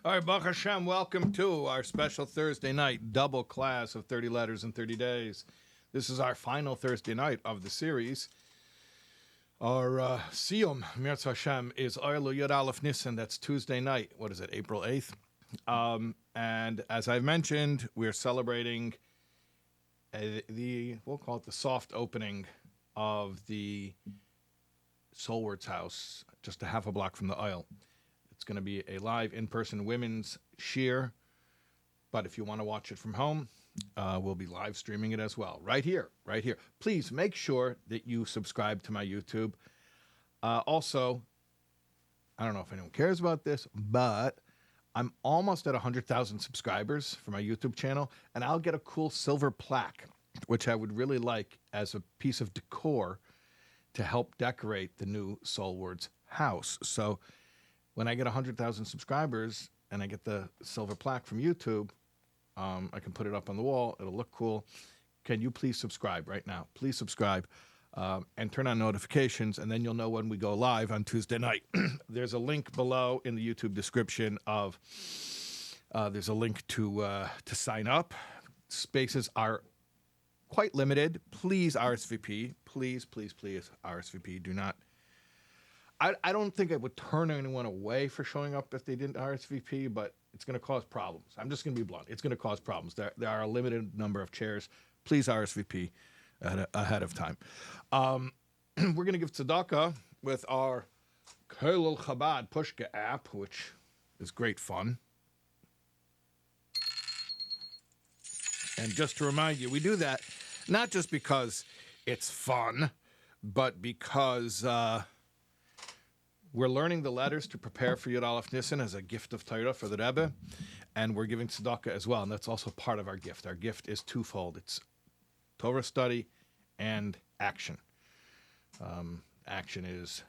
All right, Baruch Hashem, welcome to our special Thursday night double class of 30 letters in 30 days. This is our final Thursday night of the series. Our Siyum, Mirz Hashem, is Oylu Yud Aleph Nisan. That's Tuesday night. What is it, April 8th? And as I've mentioned, we're celebrating we'll call it the soft opening of the SoulWords house, just a half a block from the aisle. It's going to be a live in-person women's shiur, but if you want to watch it from home, we'll be live streaming it as well, right here. Please make sure that you subscribe to my YouTube. Also, I don't know if anyone cares about this, but I'm almost at 100,000 subscribers for my YouTube channel, and I'll get a cool silver plaque, which I would really like as a piece of decor to help decorate the new SoulWords house. So when I get 100,000 subscribers and I get the silver plaque from YouTube, I can put it up on the wall. It'll look cool. Can you please subscribe right now? Please subscribe and turn on notifications, and then you'll know when we go live on Tuesday night. There's a link below in the YouTube description of, there's a link to sign up. Spaces are quite limited. Please RSVP. Please RSVP. Do not. I don't think I would turn anyone away for showing up if they didn't RSVP, but it's going to cause problems. I'm just going to be blunt. It's going to cause problems. There are a limited number of chairs. Please RSVP ahead of time. We're going to give tzedakah with our Kollel Chabad Pushka app, which is great fun. And just to remind you, we do that not just because it's fun, but because we're learning the letters to prepare for Yud Aleph Nisan as a gift of Torah for the Rebbe, and we're giving tzedakah as well, and that's also part of our gift. Our gift is twofold. It's Torah study and action. Action is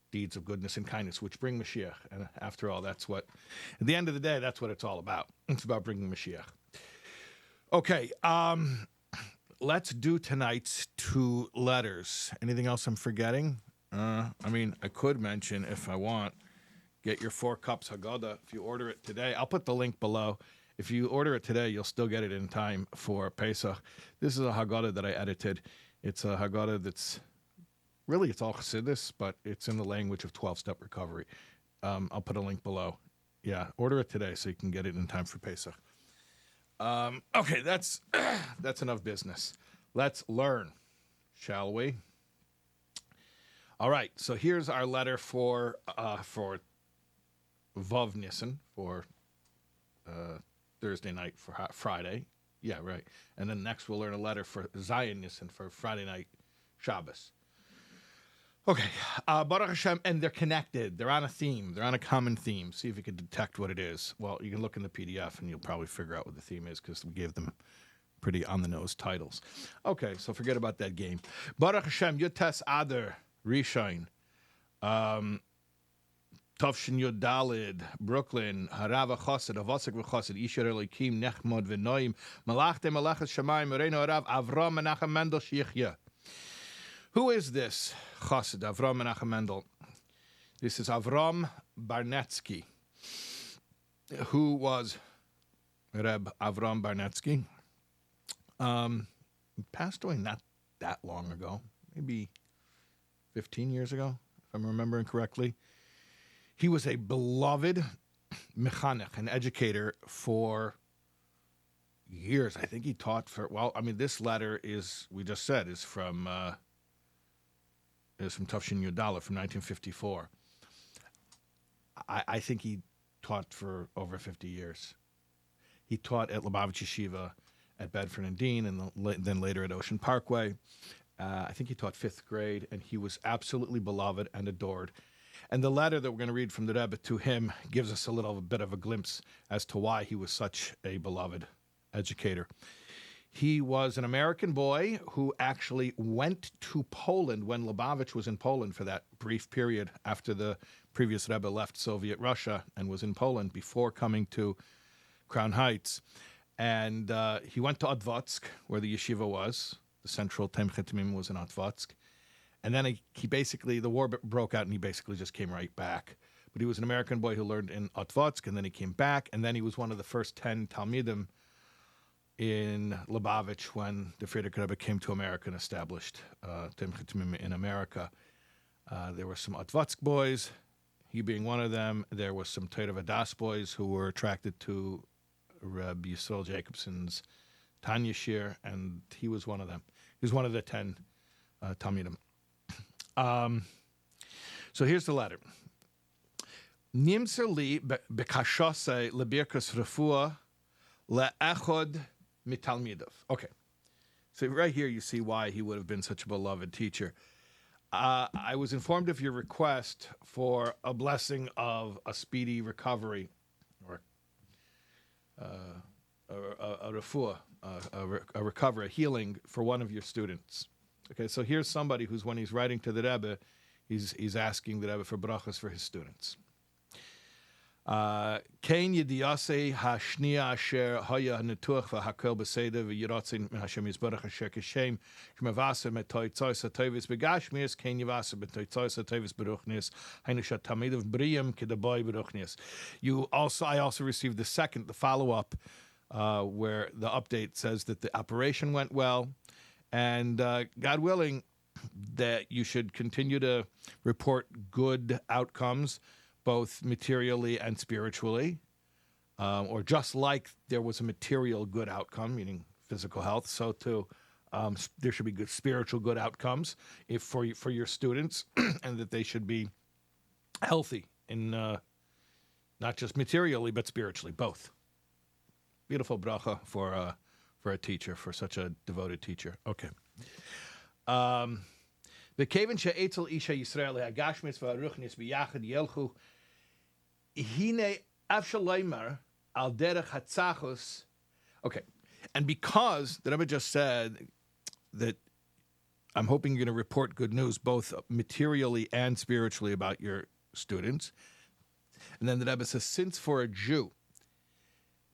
deeds of goodness and kindness, which bring Mashiach. And after all, at the end of the day, that's what it's all about. It's about bringing Mashiach. Okay, let's do tonight's two letters. Anything else I'm forgetting? I could mention, if I want, get your 4 cups Haggadah. If you order it today, I'll put the link below. If you order it today, you'll still get it in time for Pesach. This is a Haggadah that I edited. It's a Haggadah that's really, it's all Chassidus, but it's in the language of 12-step recovery. I'll put a link below. Yeah, order it today so you can get it in time for Pesach. Okay, that's enough business. Let's learn, shall we? All right, so here's our letter for Vav Nisan, for Thursday night, for Friday. Yeah, right. And then next we'll learn a letter for Zion Nisan, for Friday night Shabbos. Okay, Baruch Hashem, and they're connected. They're on a theme. They're on a common theme. See if you can detect what it is. Well, you can look in the PDF and you'll probably figure out what the theme is because we gave them pretty on-the-nose titles. Okay, so forget about that game. Baruch Hashem, Yutes Adar Rishon, Tavshin Yud Dalid, Brooklyn, Harava Chassid, Avosik V'Chassid, Isher Elokim, Nechmod V'Noim, Malachte Malachas Shamayim, Moreno Arav, Avram Menachem Mendel Shichya. Who is this Chassid, Avram Menachem Mendel? This is Avram Baratski. Who was Rebbe Avram Baratski? He passed away not that long ago, maybe 15 years ago, if I'm remembering correctly. He was a beloved mechanech, an educator for years. I think he taught this letter is, we just said, is from Tavshin Yud Daled from 1954. I think he taught for over 50 years. He taught at Lubavitch Yeshiva at Bedford and Dean, and then later at Ocean Parkway. I think he taught 5th grade, and he was absolutely beloved and adored. And the letter that we're going to read from the Rebbe to him gives us a little bit of a glimpse as to why he was such a beloved educator. He was an American boy who actually went to Poland when Lubavitch was in Poland for that brief period after the previous Rebbe left Soviet Russia and was in Poland before coming to Crown Heights. And he went to Otvatsk, where the yeshiva was. The central Temchet Temim was in Otvatsk. And then he basically, the war broke out and he basically just came right back. but he was an American boy who learned in Otvotsk, and then he came back, and then he was one of the first 10 Talmidim in Lubavitch when the Frierdiker Rebbe came to America and established Timchei Timim in America. There were some Otvotsk boys, he being one of them. There was some Torah Vadas boys who were attracted to Rabbi Yisrael Jacobson's Tanya Shir, and he was one of them. He was one of the 10 Talmidim. So here's the letter. Nimser li bekashose lebirkas refuah le'echod mitalmidov. Okay. So right here you see why he would have been such a beloved teacher. I was informed of your request for a blessing of a speedy recovery, or a refuah, a recovery, a healing for one of your students. Okay, so here's somebody who's, when he's writing to the Rebbe, he's asking the Rebbe for brachas for his students. Kein yidiyase hashnia asher haya netuach v'hakel b'seder v'yiratzin min Hashem yizbarach asher kishem shmevasa metoitzois hatovis begashmias kein yivasa metoitzois hatovis beruchnias hainushat tamidav briyam kedaboy beruchnias. I also received the follow-up, where the update says that the operation went well, and God willing, that you should continue to report good outcomes, both materially and spiritually, or just like there was a material good outcome, meaning physical health, so too there should be good spiritual good outcomes for your students, and that they should be healthy in not just materially but spiritually, both. Beautiful bracha for a teacher, for such a devoted teacher. Okay. V'keven she'etzel isha Yisrael ha'gashmis v'aruchnis b'yachad yelchu hine avshalomer al derech hatzachos. Okay, and because the Rebbe just said that I'm hoping you're going to report good news both materially and spiritually about your students, and then the Rebbe says, since for a Jew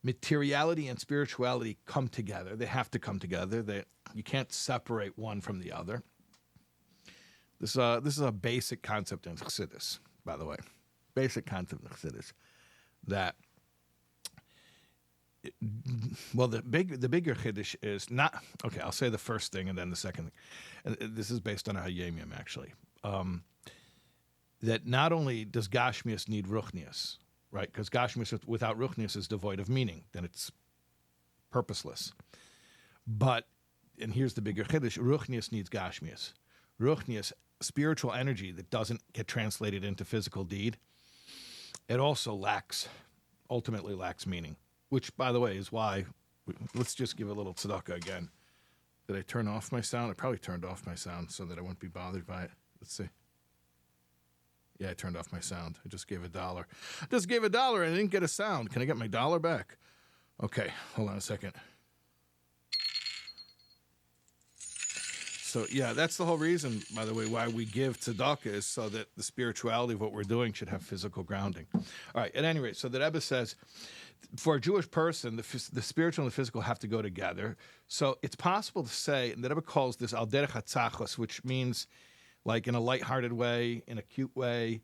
materiality and spirituality come together, they have to come together. You can't separate one from the other. This is a basic concept in Chassidus, by the way. Basic concept in Chassidus. That, well, the bigger Chiddush is not, okay, I'll say the first thing and then the second thing. And this is based on a Hayemim, actually. That not only does Gashmias need Ruchnias, right? Because Gashmias without Ruchnias is devoid of meaning. Then it's purposeless. But, and here's the bigger Chiddush, Ruchnias needs Gashmias. Ruchnias, spiritual energy that doesn't get translated into physical deed, it also ultimately lacks meaning. Which, by the way, is why, let's just give a little tzedakah again. Did I turn off my sound? I probably turned off my sound so that I won't be bothered by it. Let's see. Yeah, I turned off my sound. I just gave $1. I just gave $1 and I didn't get a sound. Can I get my $1 back? Okay, hold on a second. So, yeah, that's the whole reason, by the way, why we give tzedakah, is so that the spirituality of what we're doing should have physical grounding. All right, at any rate, so the Rebbe says, for a Jewish person, the spiritual and the physical have to go together. So it's possible to say, and the Rebbe calls this al derech hatzachos, which means like in a lighthearted way, in a cute way.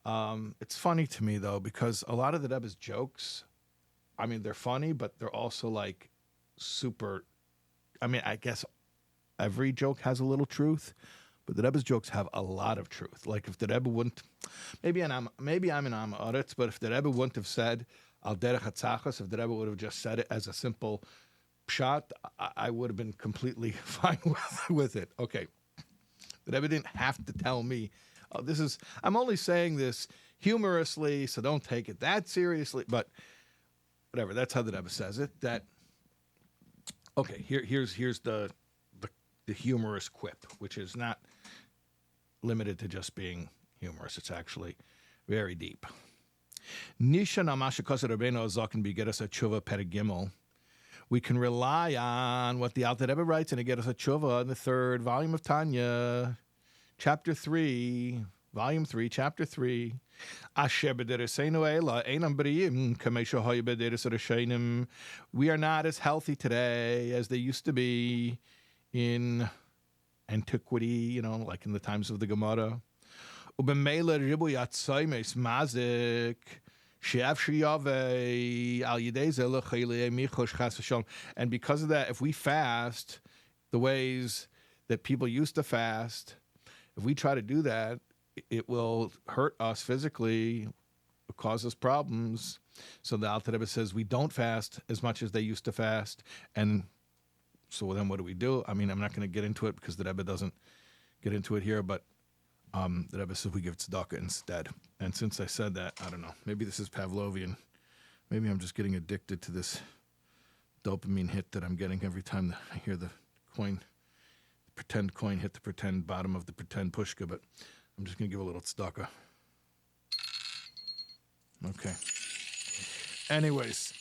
It's funny to me, though, because a lot of the Rebbe's jokes, I mean, they're funny, but they're also like super, I mean, I guess every joke has a little truth, but the Rebbe's jokes have a lot of truth. Like if the Rebbe wouldn't, maybe I'm an Am Aretz, but if the Rebbe wouldn't have said al derech hatzachos, if the Rebbe would have just said it as a simple pshat, I would have been completely fine with it. Okay. The Rebbe didn't have to tell me, I'm only saying this humorously, so don't take it that seriously, but whatever, that's how the Rebbe says it. That, okay, here's the humorous quip, which is not limited to just being humorous. It's actually very deep. Nishan Amashakasa Rabbeinu Azaken Begeras Tshuva Perigimel. We can rely on what the Alter Rebbe writes in Begeras Tshuva in the 3rd volume of Tanya, chapter 3, volume 3, chapter 3. Asher b'dereseinu ela einam b'riyim kamesha hoya b'deres rashenim. We are not as healthy today as they used to be in antiquity, like in the times of the Gemara. Ubemele ribu yatzaimes mazik. And because of that, if we fast the ways that people used to fast, if we try to do that, it will hurt us physically, cause us problems. So the Alter Rebbe says we don't fast as much as they used to fast. And so then what do? I mean, I'm not going to get into it because the Rebbe doesn't get into it here, but the Rebbe says we give tzedakah instead. And since I said that, I don't know. Maybe this is Pavlovian. Maybe I'm just getting addicted to this dopamine hit that I'm getting every time that I hear the coin, the pretend coin hit the pretend bottom of the pretend pushka. But I'm just going to give a little tzedakah. Okay. Anyways,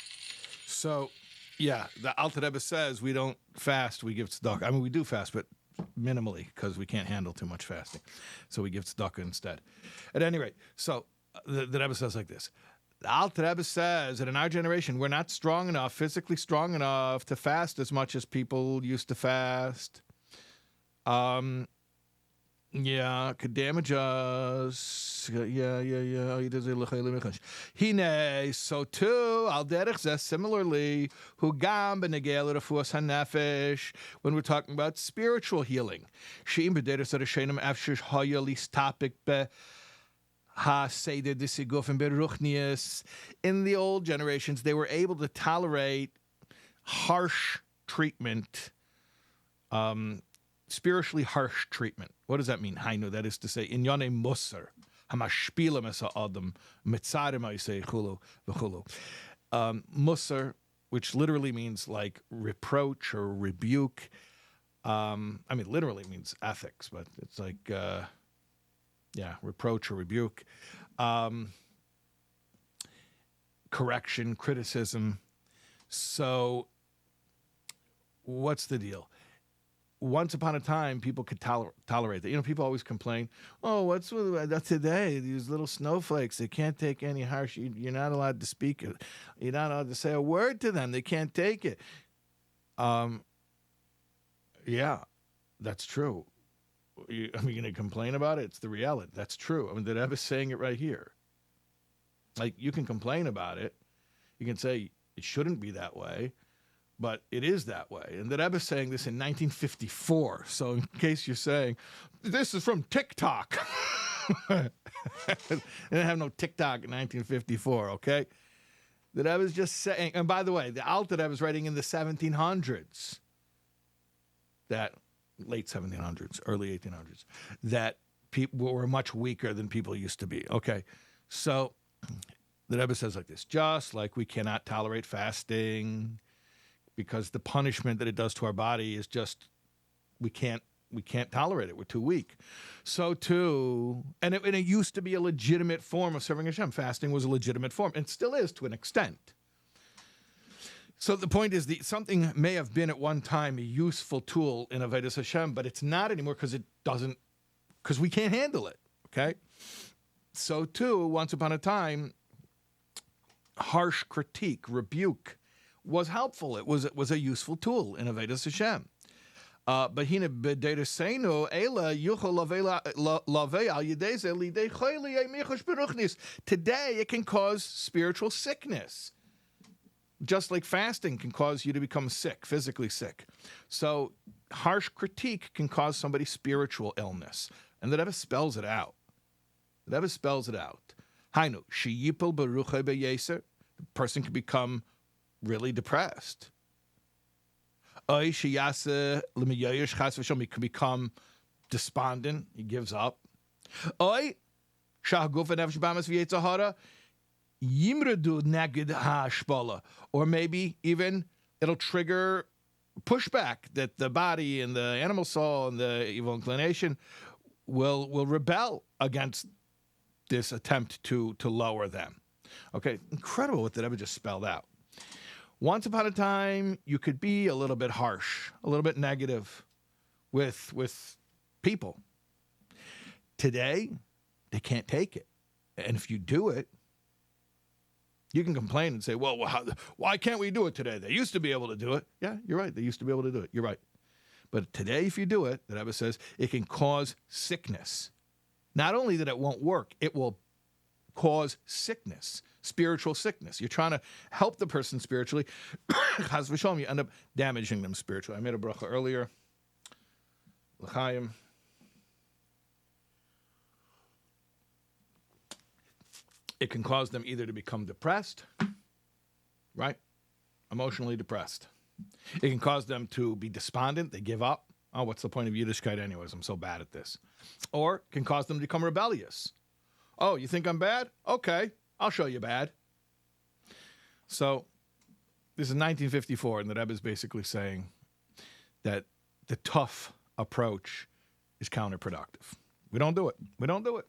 so yeah, the Alter Rebbe says we don't fast, we give tzedakah. I mean, we do fast, but minimally, because we can't handle too much fasting. So we give tzedakah instead. At any rate, so the Rebbe says like this. The Alter Rebbe says that in our generation, we're not strong enough, physically strong enough to fast as much as people used to fast. Yeah, could damage us. Yeah. Hine, so too, al derech zeh, similarly, hugam b'negel refuas hanefesh, when we're talking about spiritual healing. She'im b'derech zeh afshish haya listapik be ha-seder disiguf beruchnius. In the old generations, they were able to tolerate harsh treatment, spiritually harsh treatment. What does that mean? Hainu, that is to say, in yone musar, hamashpila mesa adam, mitzarim aisei chulu v'chulu. Musar, which literally means like reproach or rebuke. I mean, literally means ethics, but it's like, reproach or rebuke. Correction, criticism. So, what's the deal? Once upon a time, people could tolerate that. You know, people always complain, oh, what's with today? These little snowflakes, they can't take any harsh. You're not allowed to speak. You're not allowed to say a word to them. They can't take it. Yeah, that's true. Are you going to complain about it? It's the reality. That's true. I mean, the Rebbe is saying it right here. Like, you can complain about it. You can say it shouldn't be that way. But it is that way. And the Rebbe is saying this in 1954. So in case you're saying, this is from TikTok. They didn't have no TikTok in 1954, okay? The Rebbe is just saying, and by the way, the Alter Rebbe is writing in the 1700s, that late 1700s, early 1800s, that people were much weaker than people used to be. Okay, so the Rebbe says like this, just like we cannot tolerate fasting, because the punishment that it does to our body is just, we can't tolerate it. We're too weak. So too, and it used to be a legitimate form of serving Hashem. Fasting was a legitimate form, and still is to an extent. So the point is, something may have been at one time a useful tool in Avodas Hashem, but it's not anymore because we can't handle it. Okay. So too, once upon a time, harsh critique, rebuke, was helpful. It was a useful tool in Avodas Hashem. But hine b'dereseinu ela yuchol lavei al yedei ze lidei chayli michush beruchnis. Today it can cause spiritual sickness, just like fasting can cause you to become sick, physically sick. So harsh critique can cause somebody spiritual illness, and the Rebbe spells it out. The Rebbe spells it out. Hainu sheyipel beruchay beyeser. The person can become really depressed. He could become despondent. He gives up. Or maybe even it'll trigger pushback, that the body and the animal soul and the evil inclination will rebel against this attempt to lower them. Okay, incredible what the Rebbe just spelled out. Once upon a time, you could be a little bit harsh, a little bit negative with people. Today, they can't take it. And if you do it, you can complain and say, well, why can't we do it today? They used to be able to do it. Yeah, you're right. They used to be able to do it. You're right. But today, if you do it, the Rebbe says, it can cause sickness. Not only that it won't work, it will cause sickness, spiritual sickness. You're trying to help the person spiritually. Chas v'shalom, you end up damaging them spiritually. I made a bracha earlier. L'chaim. It can cause them either to become depressed, right? Emotionally depressed. It can cause them to be despondent. They give up. Oh, what's the point of Yiddishkeit anyways? I'm so bad at this. Or it can cause them to become rebellious. Oh, you think I'm bad? Okay, I'll show you bad. So this is 1954, and the Rebbe is basically saying that the tough approach is counterproductive. We don't do it. We don't do it.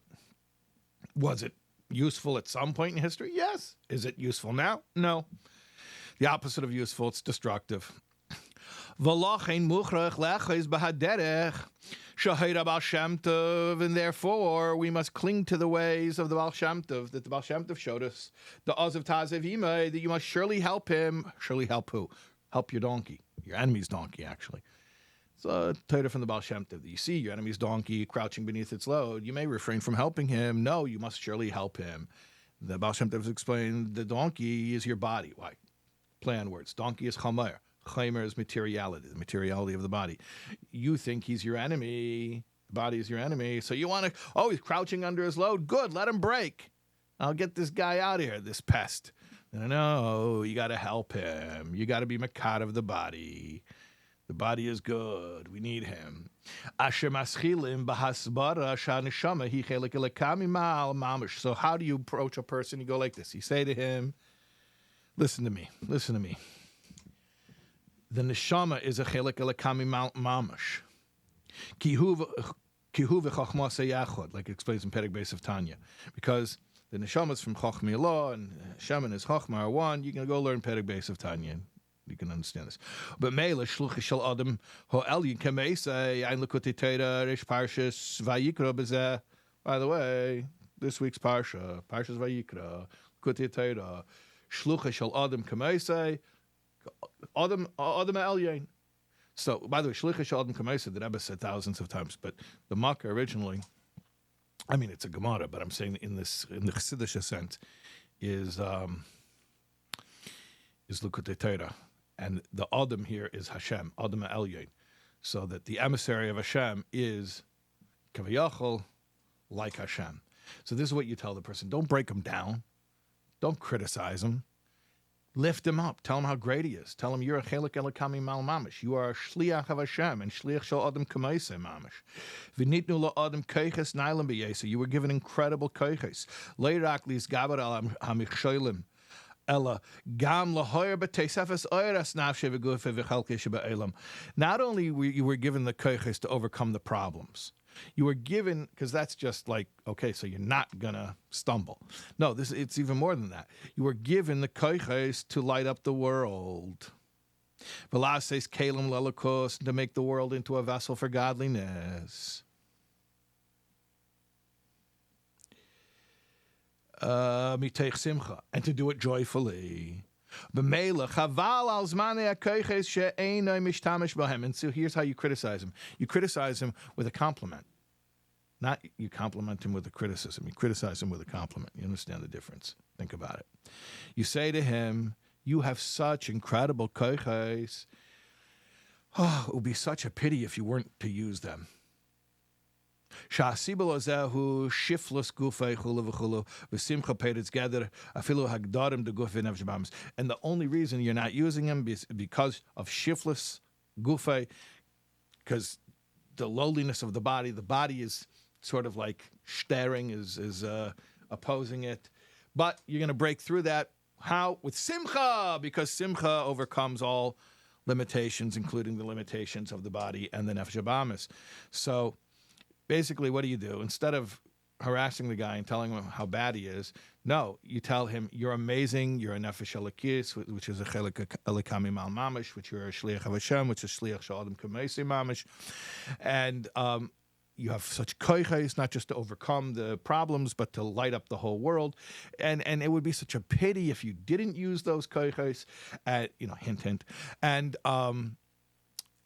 Was it useful at some point in history? Yes. Is it useful now? No. The opposite of useful, it's destructive. And therefore, we must cling to the ways of the Baal Shem Tov that the Baal Shem Tov showed us. The Oz of Tazev Imei, that you must surely help him. Surely help who? Help your donkey. Your enemy's donkey, actually. It's a Torah from the Baal Shem Tov. You see your enemy's donkey crouching beneath its load. You may refrain from helping him. No, you must surely help him. The Baal Shem Tov has explained the donkey is your body. Why? Play on words. Donkey is chamer. Chamer is materiality, the materiality of the body. You think he's your enemy. The body is your enemy. So you want to, oh, he's crouching under his load. Good, let him break. I'll get this guy out of here, this pest. No, you got to help him. You got to be makad of the body. The body is good. We need him. So how do you approach a person? You go like this. You say to him, listen to me. The neshama is a chelik elakami mamash. Kihu v'chachma seyachod, like it explains in Perek Beis of Tanya. Because the neshama is from Chachmi law, and Shem and his Chachma are one. You can go learn Perek Beis of Tanya. You can understand this. But Meila shluch shel adam ho'elyin kameisei ein l'kutei Torah rish parshas vayikra b'zeh. By the way, this week's parsha, parshas vayikra, l'kutei Torah, shluch shel adam kameisei. Adam Elyain. So, by the way, Shlicha Shel Adam Kamaisa, the Rebbe said thousands of times, but the Makkah originally, I mean, it's a Gemara, but I'm saying in the Chassidish sense, is L'Kutei Torah, and the Adam here is Hashem, Adam Elyain, so that the emissary of Hashem is Kaviyachol, like Hashem. So this is what you tell the person: don't break him down, don't criticize him. Lift him up. Tell him how great he is. Tell him you're a chelik elakami mal mamish. You are a shliach of Hashem and shliach shel adam kamaisei mamish. V'nitnu lo adam koiches nailam b'yesa. You were given incredible koiches. Leirak lis gaber al hamichsholim. Ella gam lahoyer b'teisefes oiras nafshe v'gufe v'chalke sheba'elam. Not only were you given the koiches to overcome the problems, you were given, because that's just like, okay, so you're not going to stumble. No, it's even more than that. You were given the koiches to light up the world. V'lases kelim lelakos, to make the world into a vessel for godliness. Miteich simcha, and to do it joyfully. And so here's how you criticize him. You criticize him with a compliment. Not you compliment him with a criticism. You criticize him with a compliment. You understand the difference. Think about it. You say to him, you have such incredible koiches. Oh, it would be such a pity if you weren't to use them. And the only reason you're not using them is because of shiftless gufay, because the lowliness of the body is sort of like staring, is opposing it. But you're going to break through that. How? With simcha, because simcha overcomes all limitations, including the limitations of the body and the nefesh habahamis. So basically, what do? Instead of harassing the guy and telling him how bad he is, no, you tell him, you're amazing, you're a nefesh elokis, which is a chelik elikami mal mamish, which you're a shliach of Hashem, which is shliach shel adam k'meisei mamish, and you have such koiches, not just to overcome the problems, but to light up the whole world, and it would be such a pity if you didn't use those koiches, hint, and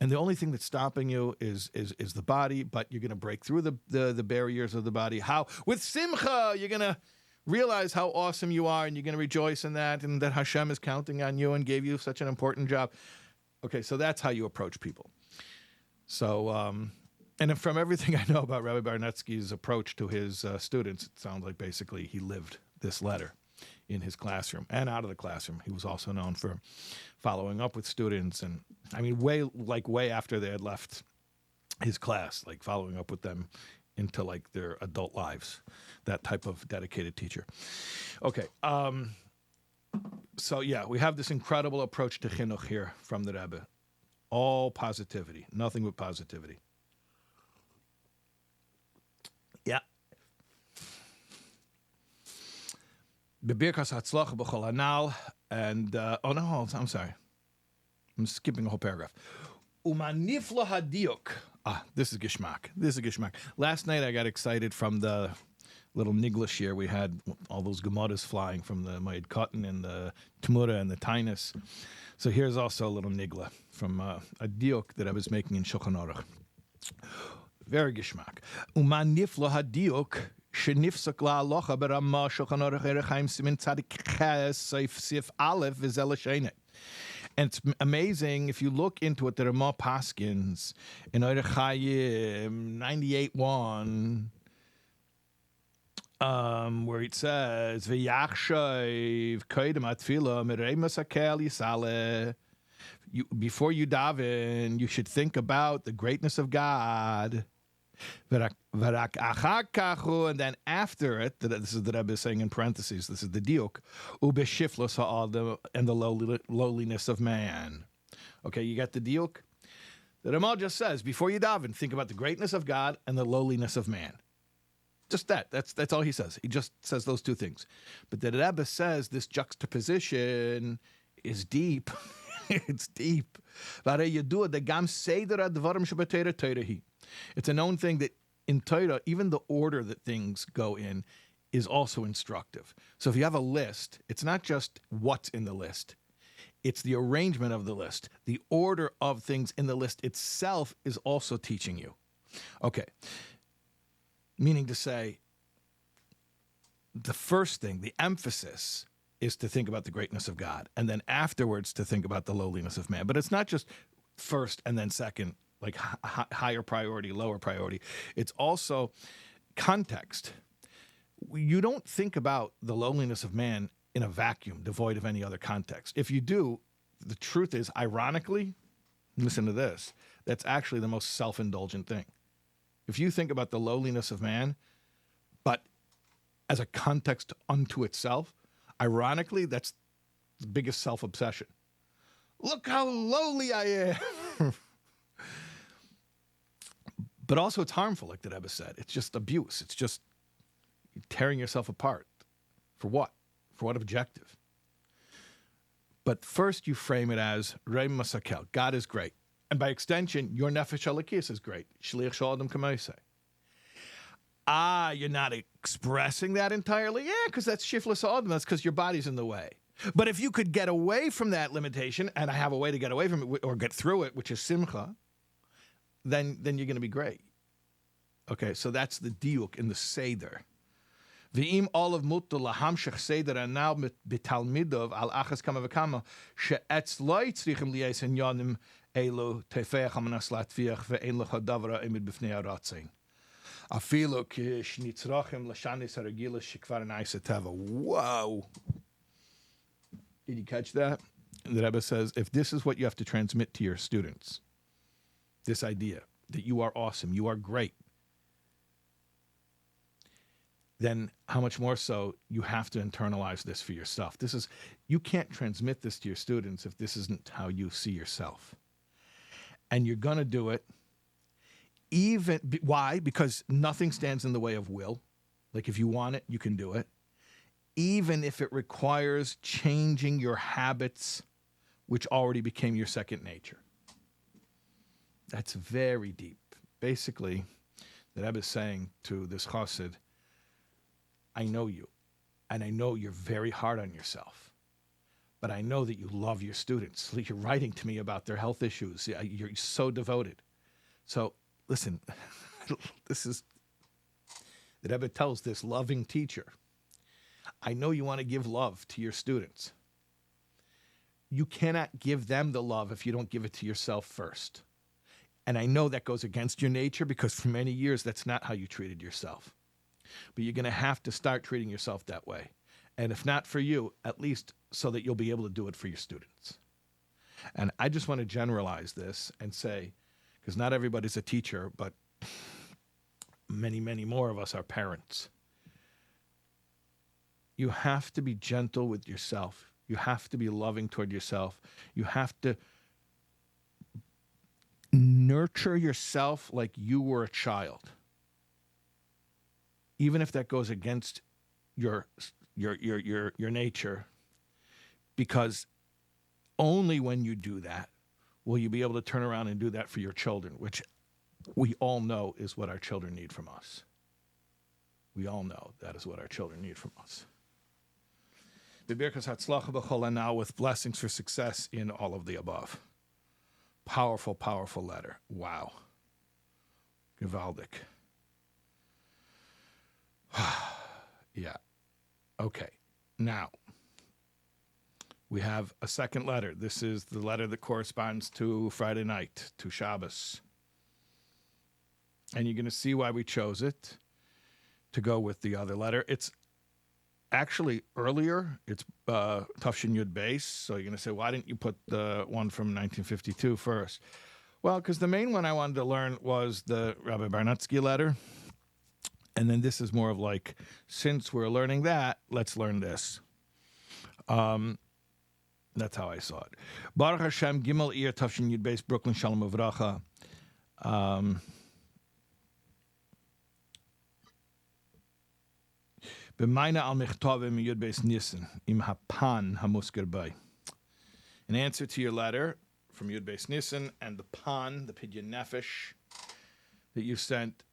And the only thing that's stopping you is the body, but you're going to break through the barriers of the body. How? With simcha, you're going to realize how awesome you are, and you're going to rejoice in that, and that Hashem is counting on you and gave you such an important job. Okay, so that's how you approach people. So, and from everything I know about Rabbi Baratski's approach to his students, it sounds like basically he lived this letter in his classroom and out of the classroom. He was also known for following up with students, and I mean, way after they had left his class, like following up with them into like their adult lives. That type of dedicated teacher. Okay, so yeah, we have this incredible approach to chinuch here from the Rebbe. All positivity, nothing but positivity. Yeah. Bebirkas hatzlacha b'chol hanal, and oh no, I'm sorry, I'm skipping a whole paragraph. Umanifla hadiuk. This is Gishmak. Last night I got excited from the little Niglish here. We had all those Gemaras flying from the Moed Katan and the Tmura and the Tainus. So here's also a little Nigla from a diuk that I was making in Shulchan Aruch. Very Gishmak. Uman niflo hadiuk shenifsak la alocha berama Shulchan Aruch erechaim simin tzadik ches sif aleph v'zel shenet. And it's amazing if you look into it. There are more paskins in Orech Chaim 98:1, where it says "V'yachshav koydem atfila mirei masakel yisale." Before you daven, you should think about the greatness of God. And then after it, this is the Rebbe saying in parentheses, this is the diuk, ubeshiflos ha'adam, and the lowliness of man. Okay, you got the diuk? The Ramal just says, before you daven, think about the greatness of God and the lowliness of man. Just that. That's all he says. He just says those two things. But the Rebbe says this juxtaposition is deep. It's deep. It's a known thing that in Torah, even the order that things go in is also instructive. So if you have a list, it's not just what's in the list. It's the arrangement of the list. The order of things in the list itself is also teaching you. Okay. Meaning to say, the first thing, the emphasis, is to think about the greatness of God, and then afterwards to think about the lowliness of man. But it's not just first and then second, like higher priority, lower priority. It's also context. You don't think about the lowliness of man in a vacuum, devoid of any other context. If you do, the truth is, ironically, listen to this, that's actually the most self-indulgent thing. If you think about the lowliness of man, but as a context unto itself, ironically, that's the biggest self-obsession. Look how lowly I am. But also it's harmful, like the Rebbe said. It's just abuse. It's just tearing yourself apart. For what? For what objective? But first you frame it as Reim Masakel. God is great. And by extension, your Nefesh Elokis is great. Shliach Shalom Kamaisei. You're not expressing that entirely? Yeah, because that's shiftless adam. That's because your body's in the way. But if you could get away from that limitation, and I have a way to get away from it or get through it, which is simcha, then you're going to be great. Okay, so that's the diuk in the seder. V'im olav mutu lahamshech seder anal b'talmidov al achas kama v'kama she'etz lo yitzrichim liyes en yonim elu tefeach amanas latviach ve'en lecha davra emid b'fnei aratzin. Afilu k'shnitzrachim l'shanis haragilas shekvar na'isa teva. Whoa. Did you catch that? The Rebbe says, if this is what you have to transmit to your students, this idea that you are awesome, you are great, then how much more so you have to internalize this for yourself. You can't transmit this to your students if this isn't how you see yourself. And you're going to do it why? Because nothing stands in the way of will. Like if you want it, you can do it. Even if it requires changing your habits, which already became your second nature. That's very deep. Basically, the Rebbe is saying to this chassid, I know you, and I know you're very hard on yourself. but I know that you love your students. You're writing to me about their health issues. You're so devoted. So listen, this is, the Rebbe tells this loving teacher, I know you want to give love to your students. You cannot give them the love if you don't give it to yourself first. And I know that goes against your nature because for many years, that's not how you treated yourself. But you're going to have to start treating yourself that way. And if not for you, at least so that you'll be able to do it for your students. And I just want to generalize this and say, because not everybody's a teacher, but many, many more of us are parents. You have to be gentle with yourself. You have to be loving toward yourself. You have to nurture yourself like you were a child. Even if that goes against your nature, because only when you do that will you be able to turn around and do that for your children, which we all know is what our children need from us. We all know that is what our children need from us. B'birkas hatzlacha b'chol hanal, with blessings for success in all of the above. Powerful, powerful letter. Wow. Gewaldig. Yeah. Okay. Now, we have a second letter. This is the letter that corresponds to Friday night, to Shabbos. And you're going to see why we chose it to go with the other letter. It's actually earlier. It's Tafshin Yud Beis. So you're going to say, why didn't you put the one from 1952 first? Well, because the main one I wanted to learn was the Rabbi Baratski letter. And then this is more of like, since we're learning that, let's learn this. That's how I saw it. Baruch Hashem, Gimel Iyar Tafshin Yud Beis, Brooklyn, Shalom Uvracha. B'mayna al Mechtavim Yud Beis Nissen, im Hapan Hamusker Bay. In answer to your letter from Yud Beis Nissen and the Pan, the Pidyon Nefesh, that you sent,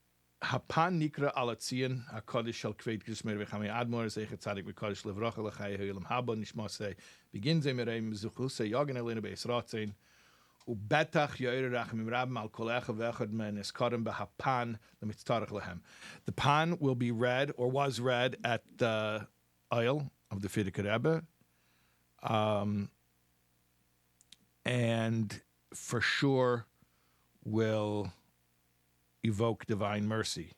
Hapan Nikra Alatzian, HaKadosh Shal Kveit Gishmer V'chamei Admor, Zeichet Tzadik V'Kadosh Levracha L'chai Ha'olam Haba Nishmasei, Begin Ze Mereim Zuchusei Yagen Elena Beis Ratzein, Ubetach Yair Rachmim Rabim Al Kolecha V'echad Men Eskarim B'Hapan L'mitztarach Lehem. The Pan will be read, or was read, at the aisle of the Frierdiker Rebbe, and for sure will evoke divine mercy,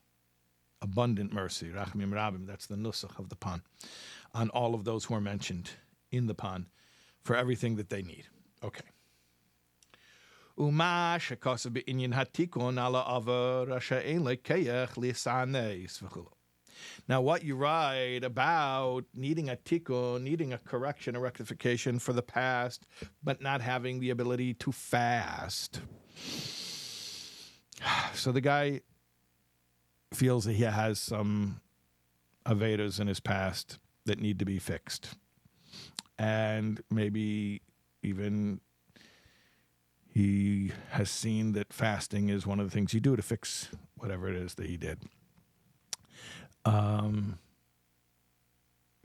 abundant mercy, Rachmim Rabim, that's the nusach of the Pan, on all of those who are mentioned in the Pan for everything that they need. Okay. Now what you write about needing a tikkun, needing a correction, a rectification for the past, but not having the ability to fast. So the guy feels that he has some avedas in his past that need to be fixed. And maybe even he has seen that fasting is one of the things you do to fix whatever it is that he did.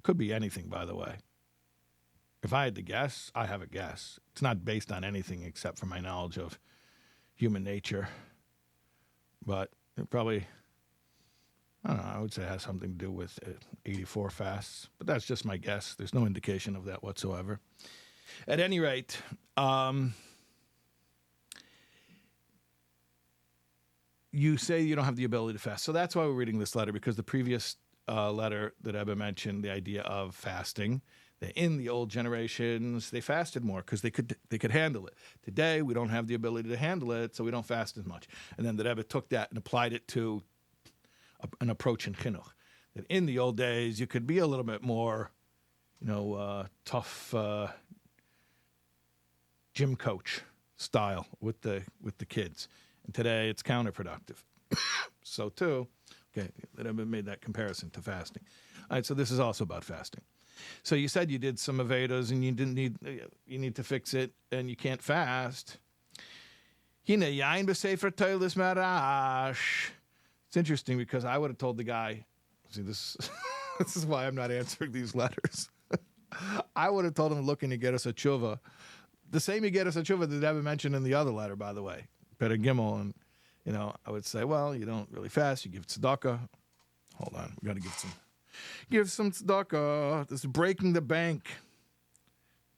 Could be anything, by the way. If I had to guess, I have a guess. It's not based on anything except for my knowledge of human nature. But it probably, I don't know, I would say it has something to do with 84 fasts. But that's just my guess. There's no indication of that whatsoever. At any rate, you say you don't have the ability to fast. So that's why we're reading this letter, because the previous letter that Rebbe mentioned, the idea of fasting, that in the old generations, they fasted more because they could handle it. Today, we don't have the ability to handle it, so we don't fast as much. And then the Rebbe took that and applied it to an approach in chinuch. That in the old days, you could be a little bit more, tough gym coach style with the kids. And today, it's counterproductive. So too, okay, the Rebbe made that comparison to fasting. All right, so this is also about fasting. So you said you did some avedas and you need to fix it and you can't fast. It's interesting because I would have told the guy, see, this is why I'm not answering these letters. I would have told him, looking to get us a tshuva. The same you get us a tshuva that Rebbe mentioned in the other letter, by the way. Peter Gimel. And, I would say, well, you don't really fast. You give tzedakah. Hold on. We got to give some tzedakah. This is breaking the bank.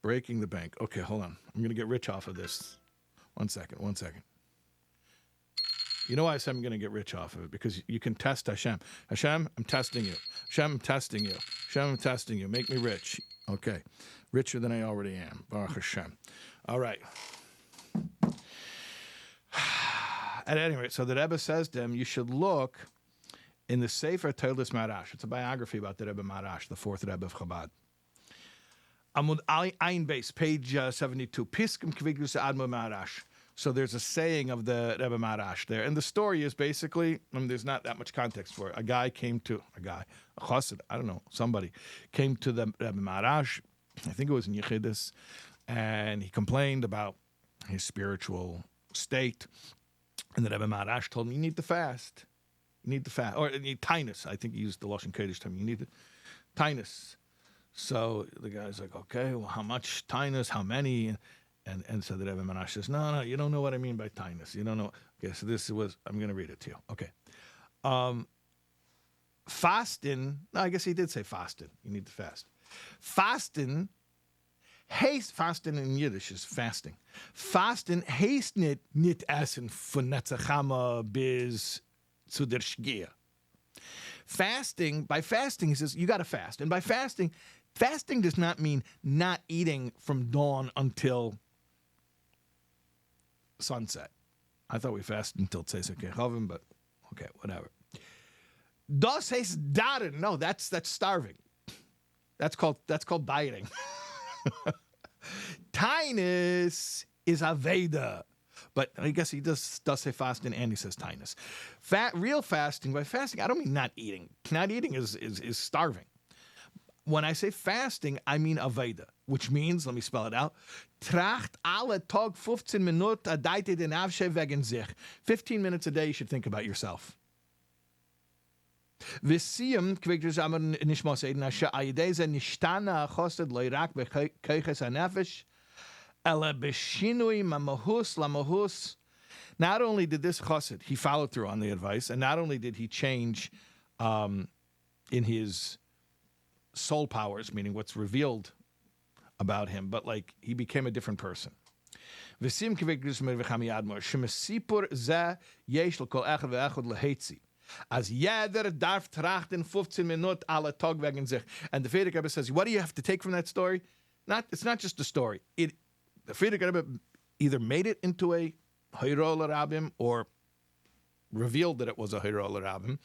Breaking the bank. Okay, hold on. I'm going to get rich off of this. One second. You know why I said I'm going to get rich off of it? Because you can test Hashem. Hashem, I'm testing you. Hashem, I'm testing you. Hashem, I'm testing you. Make me rich. Okay. Richer than I already am. Baruch Hashem. All right. At any rate, so the Rebbe says to him, you should look in the Sefer Teilis Marash. It's a biography about the Rebbe Marash, the fourth Rebbe of Chabad. Amud Ein Beis, page 72. Piskim Kvigus Admo Marash. So there's a saying of the Rebbe Marash there. And the story is basically, there's not that much context for it. A chassid, I don't know, somebody came to the Rebbe Marash, I think it was in Yechidus, and he complained about his spiritual state. And the Rebbe Marash told him, you need to fast. You need to fast. Or you need tinus. I think he used the Lashon Kodesh term. You need to tinus. So the guy's like, okay, well, how much tinus? How many? And so the Rebbe Marash says, no, you don't know what I mean by tinus. You don't know. Okay, so I'm going to read it to you. Okay. Fasting, no, I guess he did say fasting. You need to fast. Fasting in Yiddish is fasting. Fasting heißt nicht essen von Netzachama bis zu der Shgia. By fasting, he says, you got to fast. And by fasting does not mean not eating from dawn until sunset. I thought we fasted until Tzeiser Kechavim, but okay, whatever. Das heißt darin. No, that's starving. That's called dieting. Tinus is Aveda. But I guess he does say fasting and he says tinus. Real fasting, by fasting, I don't mean not eating. Not eating is starving. When I say fasting, I mean Aveda, which means, let me spell it out, Tracht alle Tag 15 Minuten adeite den Avshe wegen sich. 15 minutes a day you should think about yourself. Visiyam kwikers amar nishmas eden asha ayideze nishtana achosted loirak bekeiches hanefesh ele beshinui mamahus lamahus. Not only did this chassid, he followed through on the advice, and not only did he change in his soul powers, meaning what's revealed about him, but like he became a different person. Visiyam kwikers mer v'chamiyadmor shemesipur zeh yesh l'kol echad ve'echad lehetzi. As jeder darf trachten 15 Minuten alle Tag wegen sich. And the Frierdiker Rebbe says, what do you have to take from that story? It's not just a story. The Frierdiker Rebbe either made it into a Hirol Rabbim or revealed that it was a Hirol Rabbim.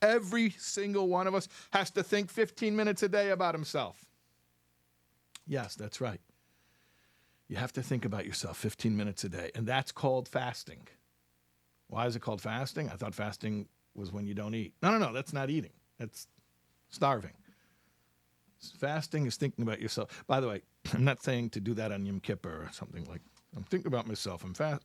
Every single one of us has to think 15 minutes a day about himself. Yes, that's right. You have to think about yourself 15 minutes a day. And that's called fasting. Why is it called fasting? I thought fasting was when you don't eat. No, that's not eating. That's starving. Fasting is thinking about yourself. By the way, I'm not saying to do that on Yom Kippur or something like, I'm thinking about myself. I'm fast.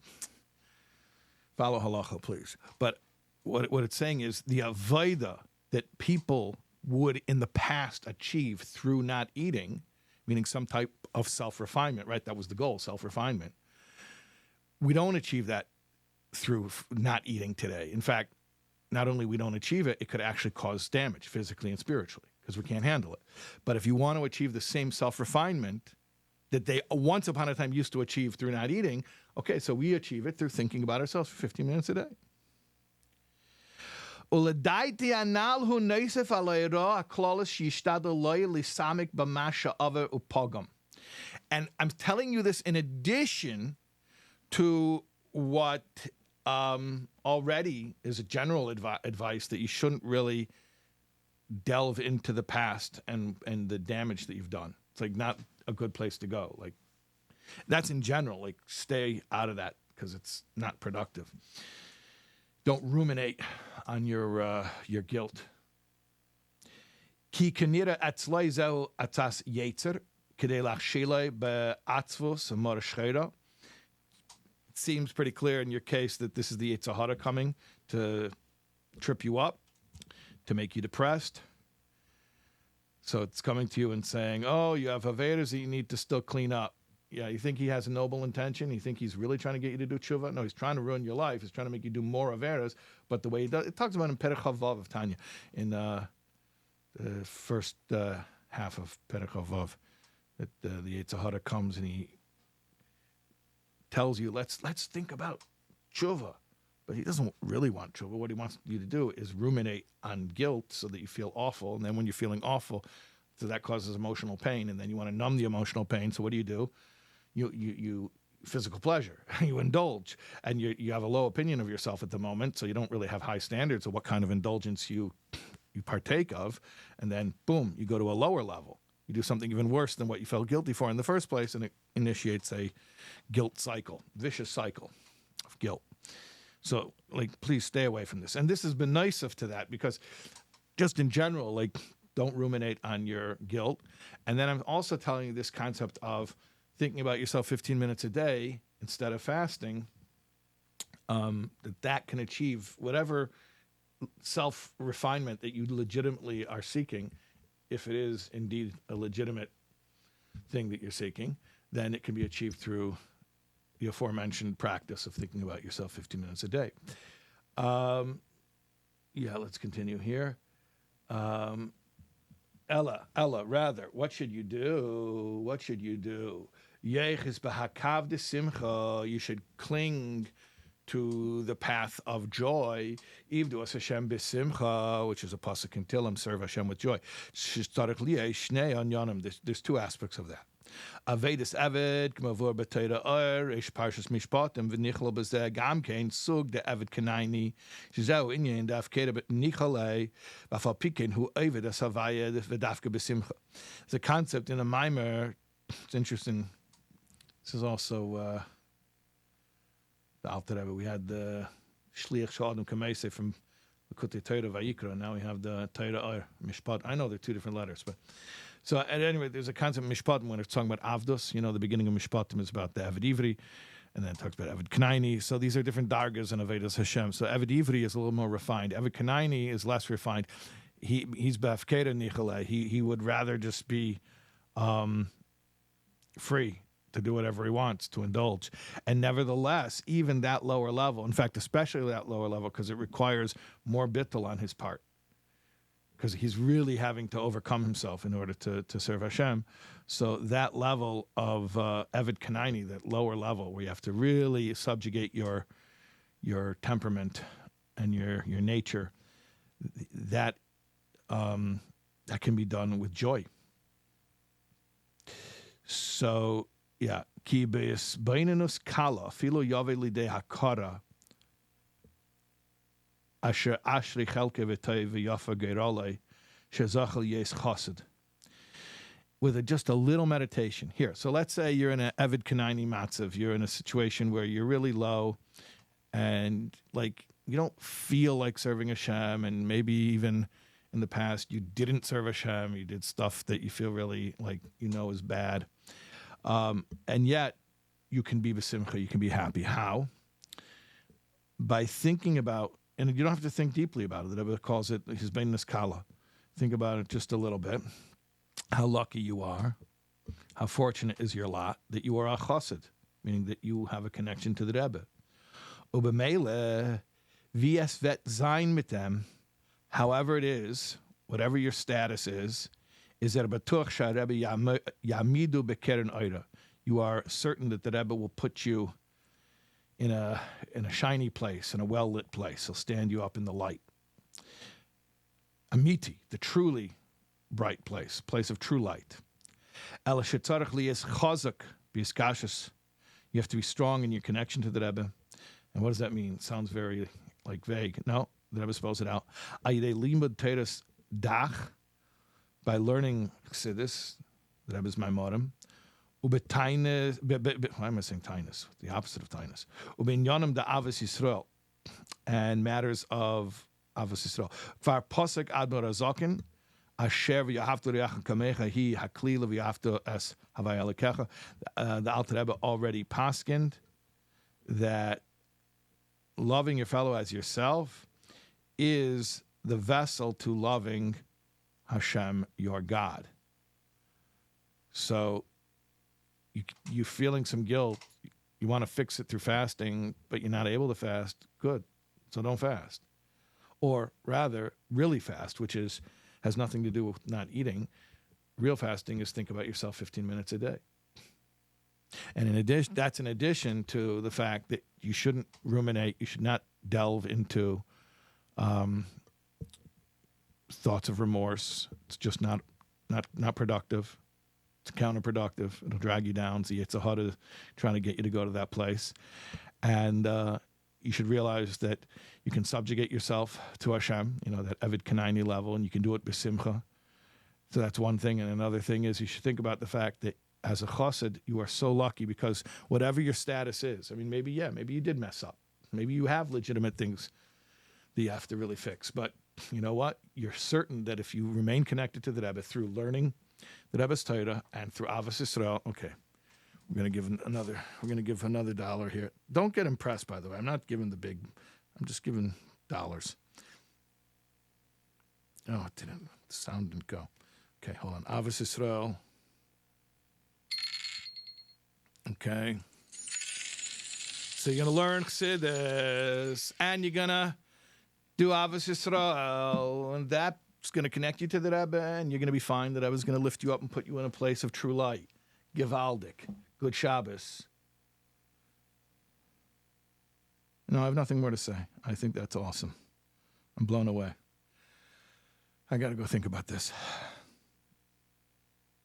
Follow halacha, please. But what it's saying is the avodah that people would in the past achieve through not eating, meaning some type of self-refinement, right? That was the goal, self-refinement. We don't achieve that through not eating today. In fact, not only we don't achieve it, it could actually cause damage physically and spiritually because we can't handle it. But if you want to achieve the same self-refinement that they once upon a time used to achieve through not eating, okay, so we achieve it through thinking about ourselves for 15 minutes a day. And I'm telling you this in addition to what already is a general advice that you shouldn't really delve into the past and the damage that you've done. It's like not a good place to go. Like that's in general, like stay out of that because it's not productive. Don't ruminate on your guilt. Ki kenira atzlai zeu atzas yetzer kedei lachshilei be'atzvus amor shcheira. It seems pretty clear in your case that this is the Yetzer Hara coming to trip you up, to make you depressed. So it's coming to you and saying, oh, you have Averas that you need to still clean up. Yeah, you think he has a noble intention? You think he's really trying to get you to do tshuva? No, he's trying to ruin your life. He's trying to make you do more Averas. But the way he does it, talks about in Perek Chavav of Tanya, in the first half of Perek Chavav, that the Yetzer Hara comes and he tells you, let's think about tshuva. But he doesn't really want tshuva. What he wants you to do is ruminate on guilt so that you feel awful. And then when you're feeling awful, so that causes emotional pain. And then you want to numb the emotional pain. So what do? You physical pleasure. You indulge. And you have a low opinion of yourself at the moment. So you don't really have high standards of what kind of indulgence you partake of. And then, boom, you go to a lower level. You do something even worse than what you felt guilty for in the first place. And it initiates a guilt cycle, vicious cycle of guilt. So, please stay away from this. And this has been nice to that because just in general, don't ruminate on your guilt. And then I'm also telling you this concept of thinking about yourself 15 minutes a day instead of fasting, that can achieve whatever self-refinement that you legitimately are seeking. If it is indeed a legitimate thing that you're seeking, then it can be achieved through the aforementioned practice of thinking about yourself 15 minutes a day. Let's continue here. Ella, rather, what should you do? What should you do? Yechis b'hakav de simcha. You should cling to the path of joy. Ivdu as Hashem b'simcha, which is a pasuk in Tehillim, serve Hashem with joy. There's two aspects of that. Avedis Eved, K'mavur b'Torah Or, Eish Parshas Mishpatim, v'nichlo b'zeh gam kein sug de Eved Kenayni, shezeu inyan dafkeda b'nichalei, v'afal pikin hu Eved as Havaya v'dafke b'simcha. It's a concept in a mimer. It's interesting. This is also the Alter Rebbe. We had the Shliach Shalom Kamese from the Kutei Torah Vayikra. Now we have the Torah Or Mishpat. I know they're two different letters, but. So, at any rate, there's a concept in Mishpatim when it's talking about Avdus. The beginning of Mishpatim is about the Eved Ivri, and then it talks about Eved Kenayni. So these are different dargas in Avedas Hashem. So Eved Ivri is a little more refined. Eved Kenayni is less refined. He's Bafkeda Nichalei. He would rather just be free to do whatever he wants, to indulge. And nevertheless, even that lower level, in fact, especially that lower level, because it requires more bittul on his part, because he's really having to overcome himself in order to serve Hashem. So that level of Eved Kenayni, that lower level, where you have to really subjugate your temperament and your nature, that can be done with joy. So, ki beis beinenus kala, filo yave lidei hakara, asher ashri chelke v'tei v'yafa geiralei, shezachel yes chassid. With just a little meditation. Here, so let's say you're in an Eved Kenayni matzav. You're in a situation where you're really low and you don't feel like serving Hashem, and maybe even in the past you didn't serve Hashem. You did stuff that you feel really is bad. And yet you can be b'simcha, you can be happy. How? By thinking about, and you don't have to think deeply about it. The Rebbe calls it his bein niskala. Think about it just a little bit. How lucky you are. How fortunate is your lot that you are a chassid, meaning that you have a connection to the Rebbe. Ubemele vs vet zayin mit them. However it is, whatever your status is that batuch shaRebbe yamidu bekeren oira. You are certain that the Rebbe will put you in a shiny place, in a well-lit place. He'll stand you up in the light. Amiti, the truly bright place of true light. El shetzarech liyes chazak b'iskashus. You have to be strong in your connection to the Rebbe. And what does that mean? It sounds very vague. No, the Rebbe spells it out. Ayidei limud teres dach, by learning Chassidus, the Rebbe's Maimorim. Ubetainis, why am I saying tainus? The opposite of tainus. Ubenyonim da Avos Yisrael, and matters of Avos Yisrael. Kvar posek admor azokin, asher v'yahavtu re'achem kamecha hi haklila v'yahavtu es havaya lekecha. The Alter Rebbe already paskined that loving your fellow as yourself is the vessel to loving Hashem, your God. So you're feeling some guilt. You want to fix it through fasting, but you're not able to fast. Good. So don't fast. Or rather, really fast, which has nothing to do with not eating. Real fasting is think about yourself 15 minutes a day. And in addition, that's in addition to the fact that you shouldn't ruminate. You should not delve into thoughts of remorse. It's just not productive. It's counterproductive. It'll drag you down. So it's a hard trying to get you to go to that place. And you should realize that you can subjugate yourself to Hashem, that Eved Kanaini level, and you can do it b'simcha. So that's one thing. And another thing is you should think about the fact that as a chassid, you are so lucky because whatever your status is, maybe you did mess up. Maybe you have legitimate things that you have to really fix. But you know what? You're certain that if you remain connected to the Rebbe through learning the Rebbe's Torah and through Avos Yisrael, okay, we're going to give another dollar here. Don't get impressed, by the way. I'm not giving I'm just giving dollars. Oh, the sound didn't go. Okay, hold on. Avos Yisrael. Okay. So you're going to learn Chassidus, and you're going to do Avos Yisrael, and that's going to connect you to the Rebbe, and you're going to be fine. The Rebbe's going to lift you up and put you in a place of true light. Givaldik. Good Shabbos. No, I have nothing more to say. I think that's awesome. I'm blown away. I got to go think about this.